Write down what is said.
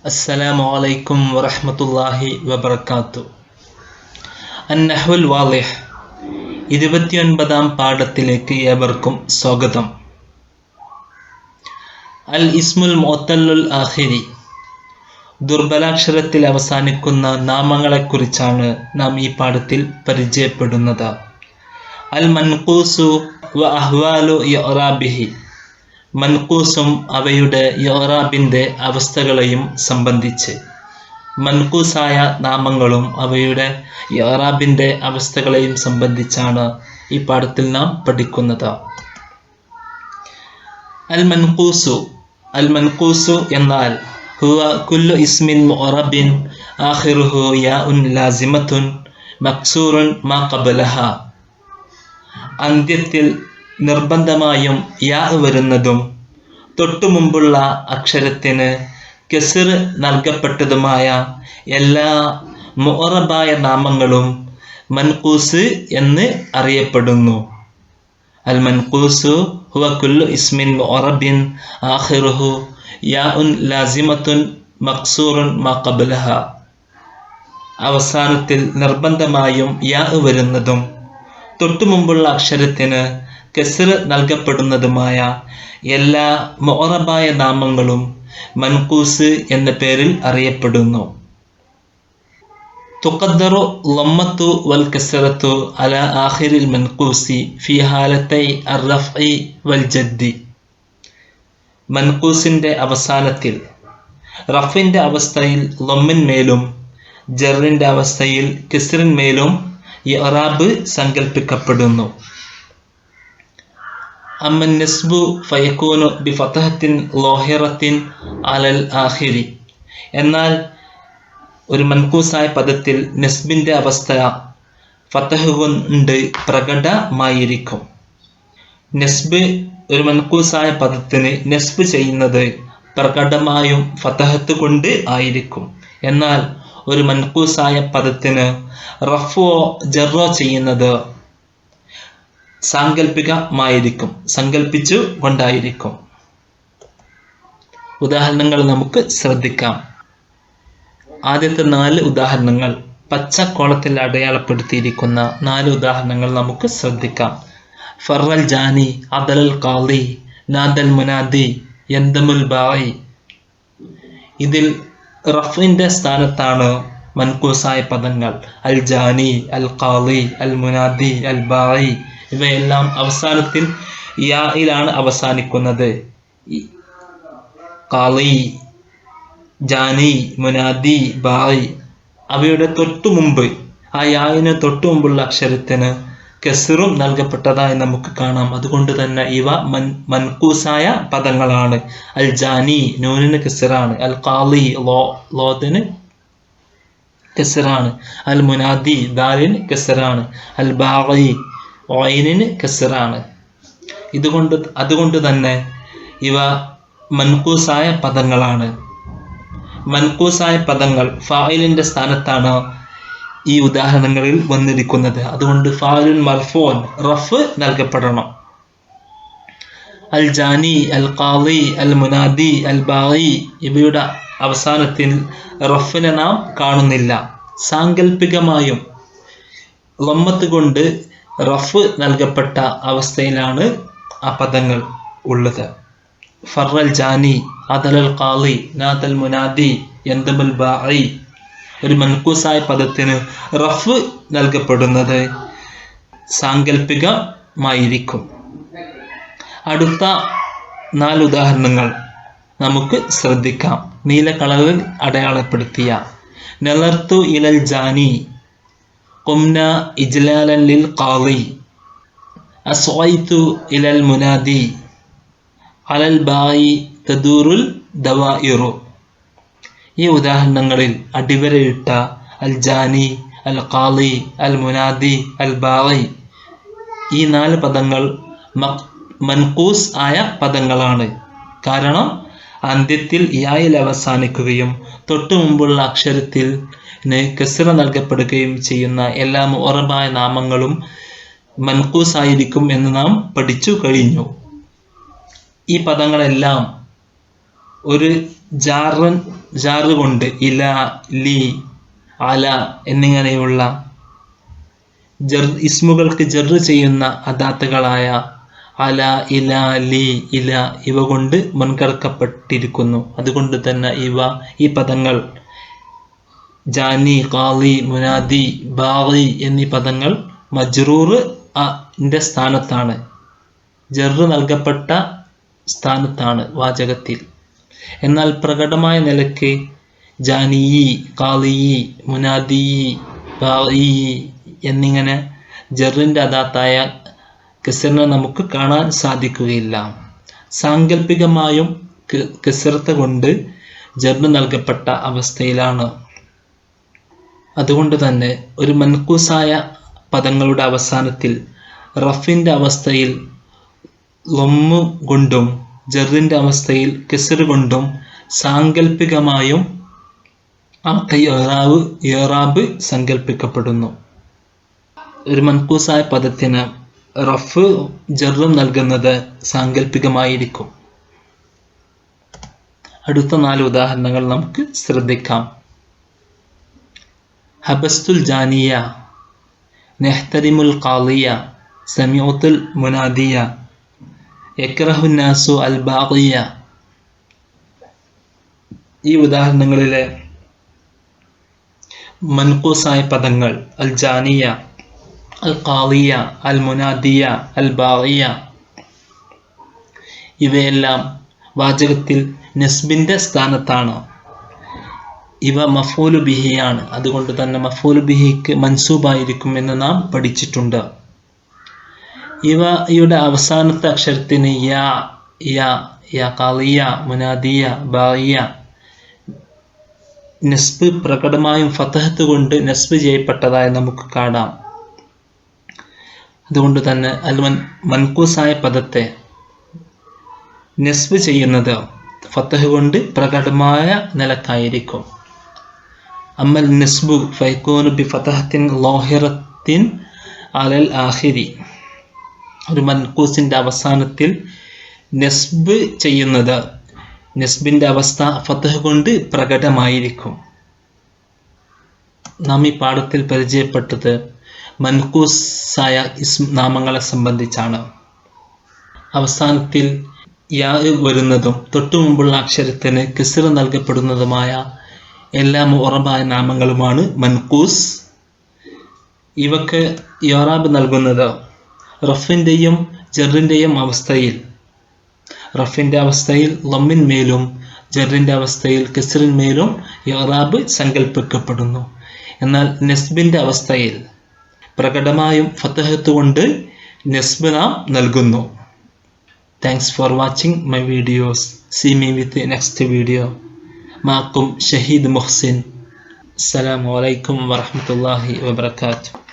അസ്സലാമു അലൈക്കും വറഹ്മത്തുള്ളാഹി വബറകാതുഹു. അൻ-നഹ്വുൽ വാളിഹ് 29-ാം പാഠത്തിലേക്ക് ഏവർക്കും സ്വാഗതം. അൽ ഇസ്മുൽ മുഅത്തല്ലുൽ ആഖിരി, ദുർബലാക്ഷരത്തിൽ അവസാനിക്കുന്ന നാമങ്ങളെക്കുറിച്ചാണ് നാം ഈ പാഠത്തിൽ പരിചയപ്പെടുന്നത്. അൽ മൻഖൂസു വ അഹ്വാലു ഇഅ്റാബിഹി, മൻഖൂസും അവയുടെ ഇഅ്റാബിന്റെ അവസ്ഥകളെയും സംബന്ധിച്ച്. മൻഖൂസായ നാമങ്ങളും അവയുടെ ഇഅ്റാബിന്റെ അവസ്ഥകളെയും സംബന്ധിച്ചാണ് ഈ പാഠത്തിൽ നാം പഠിക്കുന്നത്. അൽ മൻഖൂസു എന്നാൽ ഹുവ കുല്ലു ഇസ്മിൻ മുഅറബിൻ ആഖിറുഹു യാഉൻ ലാസിമത്തുൻ മക്സൂറുൻ മാ ഖബലഹ, അന്ത്യത്തിൽ നിർബന്ധമായും യാ വരുന്നതും തൊട്ടുമുമ്പുള്ള അക്ഷരത്തിന് കസ്ർ നൽകപ്പെട്ടതുമായ എല്ലാ മുഅറബായ നാമങ്ങളും മൻഖൂസ് എന്ന് അറിയപ്പെടുന്നു. അൽ മൻഖൂസു ഹുവ കുല്ലു ഇസ്മിൻ മുഅറബിൻ ആഖിറുഹു യാഉൻ ലാസിമത്തുൻ മക്സൂറുൻ മാ ഖബലഹ, അവസാനത്തിൽ നിർബന്ധമായും യാ വരുന്നതും തൊട്ടുമുമ്പുള്ള അക്ഷരത്തിന് കസ്ർ നൽകപ്പെടുന്നതുമായ എല്ലാ മുഅറബായ നാമങ്ങളും മൻഖൂസ് എന്ന പേരിൽ അറിയപ്പെടുന്നു. തുഖദ്ദറു ളമ്മത്തു വൽ കസ്റത്തു അലാ ആഖിരിൽ മൻഖൂസി ഫീ ഹാലത്തൈ അർ-റഫ്ഇ വൽ ജദ്ദി, മൻഖൂസിന്റെ അവസാനത്തിൽ റഫിന്റെ അവസ്ഥയിൽ ളമ്മിന്മേലും ജറിന്റെ അവസ്ഥയിൽ കസ്റിന്മേലും ഇഅ്റാബ് സങ്കൽപ്പിക്കപ്പെടുന്നു. അമ്മൻ നസ്ബു ഫയകൂനു ബിഫത്ഹത്തിൻ ളാഹിറത്തിൻ അലൽ ആഖിരി, എന്നാൽ ഒരു മൻഖൂസായ പദത്തിൽ നസ്ബിന്റെ അവസ്ഥ ഫത്ഹ് കൊണ്ട് പ്രകടമായിരിക്കും. നസ്ബ്, ഒരു മൻഖൂസായ പദത്തിന് നസ്ബ് ചെയ്യുന്നത് പ്രകടമായും ഫത്ഹത്ത് കൊണ്ട് ആയിരിക്കും. എന്നാൽ ഒരു മൻഖൂസായ പദത്തിന് റഫ്വോ ജറോ ചെയ്യുന്നത് സാങ്കല്പികമായിരിക്കും, സങ്കല്പിച്ചു കൊണ്ടായിരിക്കും. ഉദാഹരണങ്ങൾ നമുക്ക് ശ്രദ്ധിക്കാം. ആദ്യത്തെ 4 ഉദാഹരണങ്ങൾ, പച്ചക്കോളത്തിൽ അടയാളപ്പെടുത്തിയിരിക്കുന്ന 4 ഉദാഹരണങ്ങൾ നമുക്ക് ശ്രദ്ധിക്കാം. ഫറൽ ജാനി, അദലൽ ഖാളി, നാദൽ മുനാദി, യന്തമുൽ ബായി. ഇതിൽ റഫിന്റെ സ്ഥാനത്താണ് മൻഖൂസായ പദങ്ങൾ. അൽ ജാനി, അൽ ഖാളി, അൽ മുനാദി, അൽ ബായി ഇവയെല്ലാം അവസാനത്തിൽ യായിലാണ് അവസാനിക്കുന്നത്. ഖാളി, ജാനി, മുനാദി, ബായി അവയുടെ തൊട്ടുമുമ്പ്, ആ യായിന് തൊട്ടുമുമ്പുള്ള അക്ഷരത്തിന് കസ്റും നൽകപ്പെട്ടതായി നമുക്ക് കാണാം. അതുകൊണ്ട് തന്നെ ഇവ മൻഖൂസായ പദങ്ങളാണ്. അൽ ജാനി നൂനിന് കസ്റാണ്, അൽ ഖാളി ലോദിന് കസ്റാണ്, അൽ മുനാദി ദാലിന് കസ്റാണ്, അൽ ബായി ഓയിനിന് കസ്റാണ്. അതുകൊണ്ട് തന്നെ ഇവ മൻഖൂസായ പദങ്ങളാണ്. മൻഖൂസായ പദങ്ങൾ ഫായിലിന്റെ സ്ഥാനത്താണ് ഈ ഉദാഹരണങ്ങളിൽ വന്നിരിക്കുന്നത്. അതുകൊണ്ട് ഫായിലുൻ മർഫൂൻ, റഫ് നൽകപ്പെടണം. അൽ ജാനി, അൽ ഖാളി, അൽ മുനാദി, അൽ ബായി ഇവയുടെ അവസാനത്തിൽ റഫിനെ നാം കാണുന്നില്ല. സാങ്കല്പികമായും ളമ്മത്ത് കൊണ്ട് റഫ് നൽകപ്പെട്ട അവസ്ഥയിലാണ് ആ പദങ്ങൾ ഉള്ളത്. ഫറൽ ജാനി, അദലൽ ഖാളി, നാദൽ മുനാദി, യന്തമുൽ ബായി. ഒരു മൻഖൂസായ പദത്തിന് റഫ് നൽകപ്പെടുന്നത് സാങ്കല്പികമായിരിക്കും. അടുത്ത 4 ഉദാഹരണങ്ങൾ നമുക്ക് ശ്രദ്ധിക്കാം. നീല കളറിൽ അടയാളപ്പെടുത്തിയ നളർത്തു ഇലൽ ജാനി, ഖുംന ഇജ്ലാലൻ ലിൽ ഖാളി, അസ്വൈതു ഇലൽ മുനാദി, അലൽ ബായി തദൂറുൽ ദവായിറു. ഈ ഉദാഹരണങ്ങളിൽ അടിവരയിട്ട അൽ ജാനി, അൽ ഖാളി, അൽ മുനാദി, അൽ ബായി ഈ 4 പദങ്ങൾ മൻഖൂസ് ആയ പദങ്ങളാണ്. കാരണം അന്ത്യത്തിൽ യായിൽ അവസാനിക്കുകയും തൊട്ടു മുമ്പുള്ള അക്ഷരത്തിൽ കസ്റ നൽകപ്പെടുകയും ചെയ്യുന്ന എല്ലാ മുഅറബായ നാമങ്ങളും മൻഖൂസ് ആയിരിക്കും എന്ന് നാം പഠിച്ചു കഴിഞ്ഞു. ഈ പദങ്ങളെല്ലാം ഒരു ജാറ് കൊണ്ട് ഇല, ലി, അല എന്നിങ്ങനെയുള്ള ഇസ്മുകൾക്ക് ജറ് ചെയ്യുന്ന അദാത്തുകളായ അല, ഇല, ലി, ഇല ഇവ കൊണ്ട് മുൻകടക്കപ്പെട്ടിരിക്കുന്നു. അതുകൊണ്ട് തന്നെ ഈ പദങ്ങൾ ജാനി, ഖാലി, മുനാദി, ബാഗി എന്നീ പദങ്ങൾ മജ്റൂർ ന്റെ സ്ഥാനത്താണ്, ജറ് നൽകപ്പെട്ട സ്ഥാനത്താണ് വാചകത്തിൽ. എന്നാൽ പ്രകടമായ നിലയ്ക്ക് ജാനിയി, ഖാലിയി, മുനാദിയി, ബാഗി എന്നിങ്ങനെ ജറിന്റെ അദാത്തായ കസ്റിനെ നമുക്ക് കാണാൻ സാധിക്കുകയില്ല. സാങ്കല്പികമായും കസ്റത്ത് കൊണ്ട് ജറ് നൽകപ്പെട്ട അവസ്ഥയിലാണ്. അതുകൊണ്ട് തന്നെ ഒരു മൻകൂസായ പദങ്ങളുടെ അവസാനത്തിൽ റഫിന്റെ അവസ്ഥയിൽ ലമ്മ് കൊണ്ടും ജറിന്റെ അവസ്ഥയിൽ കസ്റ് കൊണ്ടും സാങ്കല്പികമായും ഇറാബ് സങ്കല്പിക്കപ്പെടുന്നു. ഒരു മൻകൂസായ പദത്തിന് റഫ് ജറും നൽകുന്നത് സാങ്കല്പികമായിരിക്കും. അടുത്ത 4 ഉദാഹരണങ്ങൾ നമുക്ക് ശ്രദ്ധിക്കാം. ഹബസ്തുൽ ജാനിയ, നെഹ്തരിമുൽ ഖാലിയ, സമീഉത്തുൽ മുനാദിയ, യക്റഹുൻ നാസു അൽ ബാഗിയ. ഈ ഉദാഹരണങ്ങളിലെ മൻകൂസായ പദങ്ങൾ അൽ ജാനിയ, അൽ ഖാലിയ, അൽ മുനാദിയ, അൽ ബാഗിയ ഇവയെല്ലാം വാചകത്തിൽ നസ്ബിന്റെ സ്ഥാനത്താണ്. ഇവ മഫ്ഊലു ബിഹിയാണ്. അതുകൊണ്ട് തന്നെ മഫ്ഊലു ബിഹിക്ക് മൻസൂബായിരിക്കും എന്ന് നാം പഠിച്ചിട്ടുണ്ട്. ഇവയുടെ അവസാനത്തെ അക്ഷരത്തിന് യാ, ഖാലിയ, മുനാദിയ, ബാഗിയ നസ്ബ് പ്രകടമായും ഫതഹത്ത് കൊണ്ട് നസ്ബ് ചെയ്യപ്പെട്ടതായി നമുക്ക് കാണാം. അതുകൊണ്ട് തന്നെ മൻകൂസായ പദത്തെ നസ്ബ് ചെയ്യുന്നത് ഫതഹ് കൊണ്ട് പ്രകടമായ നിലക്കായിരിക്കും. അമ്മൽ നസ്ബു ഫയകൂനു ബി ഫതഹത്തിൻ ളാഹിറത്തിൻ അലൽ ആഖിരി. ഒരു മൻകൂസിന്റെ അവസാനത്തിൽ നസ്ബ് ചെയ്യുന്നത് നസ്ബിന്റെ അവസ്ഥ ഫതഹ് കൊണ്ട് പ്രകടമായിരിക്കും. നാം ഈ പാഠത്തിൽ പരിചയപ്പെട്ടത് മൻകൂസായ നാമങ്ങളെ സംബന്ധിച്ചാണ്. അവസാനത്തിൽ യാ വരുന്നതും തൊട്ടു മുമ്പുള്ള അക്ഷരത്തിന് കസ്ർ നൽകപ്പെടുന്നതുമായ എല്ലാ മുഅറബായ നാമങ്ങളുമാണ് മൻകൂസ്. ഇവക്ക് ഇറാബ് നൽകുന്നത് റഫിന്റെയും ജറിന്റെയും അവസ്ഥയിൽ, റഫിന്റെ അവസ്ഥയിൽ ലമ്മിന്മേലും ജറിന്റെ അവസ്ഥയിൽ കസ്റിന്മേലും ഇറാബ് സങ്കല്പിക്കപ്പെടുന്നു. എന്നാൽ നസ്ബിന്റെ അവസ്ഥയിൽ പ്രകടമായും ഫതഹത്ത് കൊണ്ട് നസ്ബ് നാം നൽകുന്നു. Thanks for watching my videos. See me with the next video. Maakum Shahid Muhsin. Assalamu alaikum wa rahmatullahi wa barakatuh.